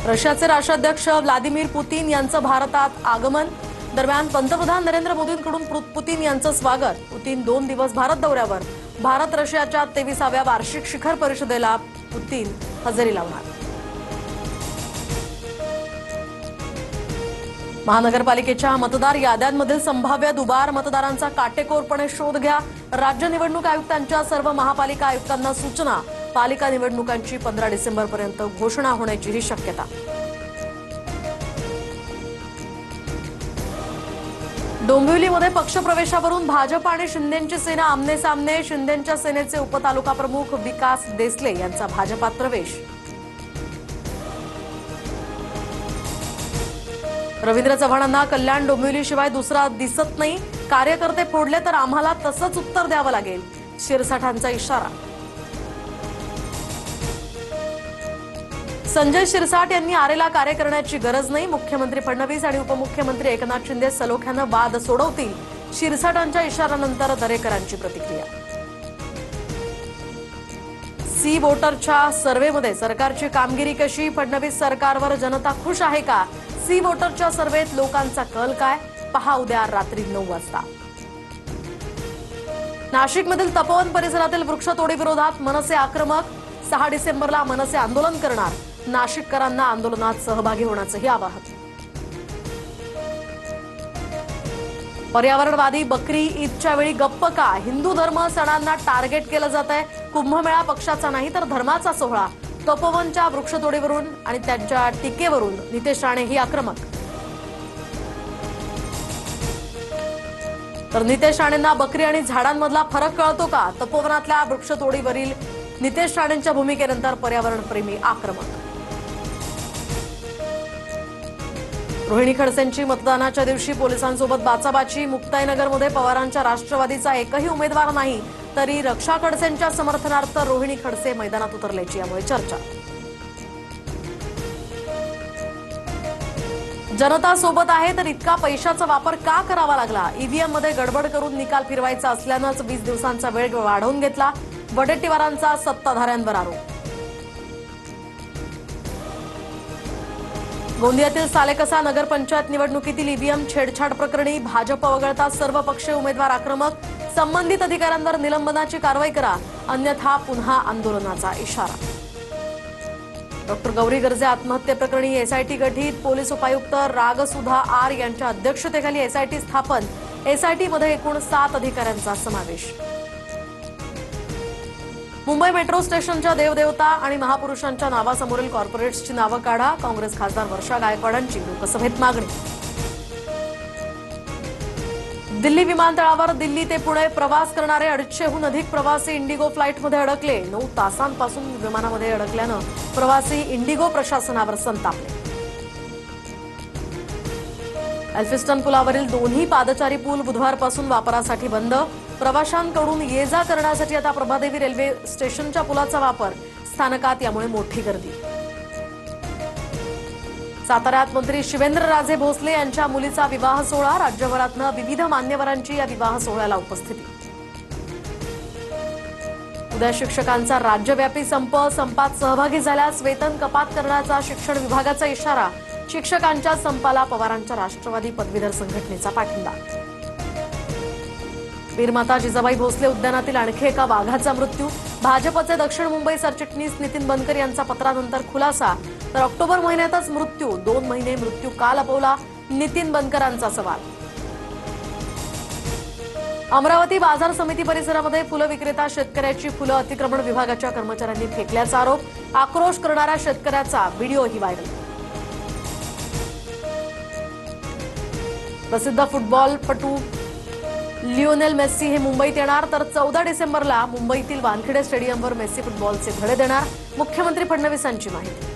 रशियाचे राष्ट्राध्यक्ष Vladimir Putin यांचं भारतात आगमन। दरम्यान पंतप्रधान नरेंद्र मोदींकडून पुतीन यांचं स्वागत। पुतीन 2 दिवस भारत दौऱ्यावर। भारत रशियाच्या 23व्या वार्षिक शिखर परिषदेला पुतीन हजेरी लावणार। महानगरपालिकेच्या मतदार याद्यांमधील संभाव्य दुबार मतदारांचा काटेकोरपणे शोध घ्या। राज्य निवडणूक आयुक्तांच्या सर्व महापालिका आयुक्तांना सूचना। पालिका निवडणुकांची 15 डिसेंबरपर्यंत घोषणा होण्याचीही शक्यता। डोंबिवलीमध्ये पक्षप्रवेशावरून भाजप आणि शिंदेंची सेना आमने-सामने। शिंदेंच्या सेनेचे उपतालुका प्रमुख विकास देसले यांचा भाजपात प्रवेश। रवींद्र चव्हाणांना कल्याण डोंबिवलीशिवाय दुसरा दिसत नाही। कार्यकर्ते फोडले तर आम्हाला तसंच उत्तर द्यावं लागेल, शिरसाठांचा इशारा। संजय शिरसाट यांनी आरेला कार्य करण्याची गरज नाही। मुख्यमंत्री फडणवीस आणि उपमुख्यमंत्री एकनाथ शिंदे सलोख्यानं वाद सोडवतील, शिरसाटांच्या इशाऱ्यानंतर दरेकरांची प्रतिक्रिया। सी वोटरच्या सर्व्हेमध्ये सरकारची कामगिरी कशी? फडणवीस सरकारवर जनता खुश आहे का? सी वोटरच्या सर्व्हेत लोकांचा कल काय? पहा उद्या रात्री 9 वाजता। नाशिकमधील तपोवन परिसरातील वृक्षतोडी विरोधात मनसे आक्रमक। 6 डिसेंबरला मनसे आंदोलन करणार। नाशिककरांना आंदोलनात सहभागी होण्याचंही आवाहन। पर्यावरणवादी बकरी ईदच्या वेळी गप्प का? हिंदू धर्म सणांना टार्गेट केलं जात आहे। कुंभमेळा पक्षाचा नाही तर धर्माचा सोहळा। तपोवनच्या वृक्षतोडीवरून आणि त्यांच्या टीकेवरून नितेश राणेही आक्रमक। तर नितेश राणेंना बकरी आणि झाडांमधला फरक कळतो का? तपोवनातल्या वृक्षतोडीवरील नितेश राणेंच्या भूमिकेनंतर पर्यावरणप्रेमी आक्रमक। रोहिणी खडसेंची मतदानाच्या दिवशी पोलिसांसोबत बाचाबाची। मुक्ताईनगरमध्ये पवारांच्या राष्ट्रवादीचा एकही उमेदवार नाही, तरी रक्षा खडसेंच्या समर्थनार्थ रोहिणी खडसे मैदानात उतरल्याची यामुळे चर्चा। जनता सोबत आहे तर इतका पैशाचा वापर का करावा लागला? ईव्हीएम मध्ये गडबड करून निकाल फिरवायचा असल्यानंच 20 दिवसांचा वेळ वाढवून घेतला। वडेट्टीवारांचा सत्ताधाऱ्यांवर आरोप। गोंदियातील सालेकसा नगरपंचायत निवडणुकीतील ईव्हीएम छेडछाड प्रकरणी भाजप वगळता सर्व पक्षीय उमेदवार आक्रमक। संबंधित अधिकाऱ्यांवर निलंबनाची कारवाई करा, अन्यथा पुन्हा आंदोलनाचा इशारा। डॉक्टर गौरी गर्जे आत्महत्येप्रकरणी एसआयटी गठीत। पोलीस उपायुक्त रागसुधा आर यांच्या अध्यक्षतेखाली एसआयटी स्थापन। एसआयटीमध्ये एकूण 7 अधिकाऱ्यांचा समावेश। मुंबई मेट्रो स्टेशनच्या देवदेवता आणि महापुरुषांच्या नावासमोरील कॉर्पोरेट्सची नावं काढा। काँग्रेस खासदार वर्षा गायकवाडांची लोकसभेत मागणी। दिल्ली विमानतळावर दिल्ली ते पुणे प्रवास करणारे 250हून अधिक प्रवासी इंडिगो फ्लाईटमध्ये अडकले। 9 तासांपासून विमानामध्ये अडकल्यानं प्रवासी इंडिगो प्रशासनावर संतापले। एल्फिस्टन पुलावरील दोन्ही पादचारी पूल बुधवारपासून वापरासाठी बंद। प्रवाशांकडून ये जा करण्यासाठी आता प्रभादेवी रेल्वे स्टेशनच्या पुलाचा वापर। स्थानकात यामुळे मोठी गर्दी। साताऱ्यात मंत्री शिवेंद्रराजे भोसले यांच्या मुलीचा विवाह सोहळा। राज्यभरातनं विविध मान्यवरांची या विवाह सोहळ्याला उपस्थिती। उद्या शिक्षकांचा राज्यव्यापी संप। संपात सहभागी झाल्यास वेतन कपात करण्याचा शिक्षण विभागाचा इशारा। शिक्षकांच्या संपाला पवारांच्या राष्ट्रवादी पदवीधर संघटनेचा पाठिंबा। वीरमाता जिजाबाई भोसले उद्यानातील आणखी एका वाघाचा मृत्यू। भाजपचे दक्षिण मुंबई सरचिटणीस नितीन बनकर यांचा पत्रानंतर खुलासा। तर ऑक्टोबर महिन्यातच मृत्यू, 2 महिने मृत्यू का लपवला? नितीन बनकरांचा सवाल। अमरावती बाजार समिती परिसरामध्ये फुलं विक्रेता शेतकऱ्याची फुलं अतिक्रमण विभागाच्या कर्मचाऱ्यांनी फेकल्याचा आरोप। आक्रोश करणाऱ्या शेतकऱ्याचा व्हिडिओही व्हायरल। प्रसिद्ध फुटबॉलपटू लिओनेल मेस्सी हे मुंबईत येणार। तर 14 डिसेंबरला मुंबईतील वानखेडे स्टेडियमवर मेस्सी फुटबॉलचे धडे देणार। मुख्यमंत्री फडणवीसांची माहिती।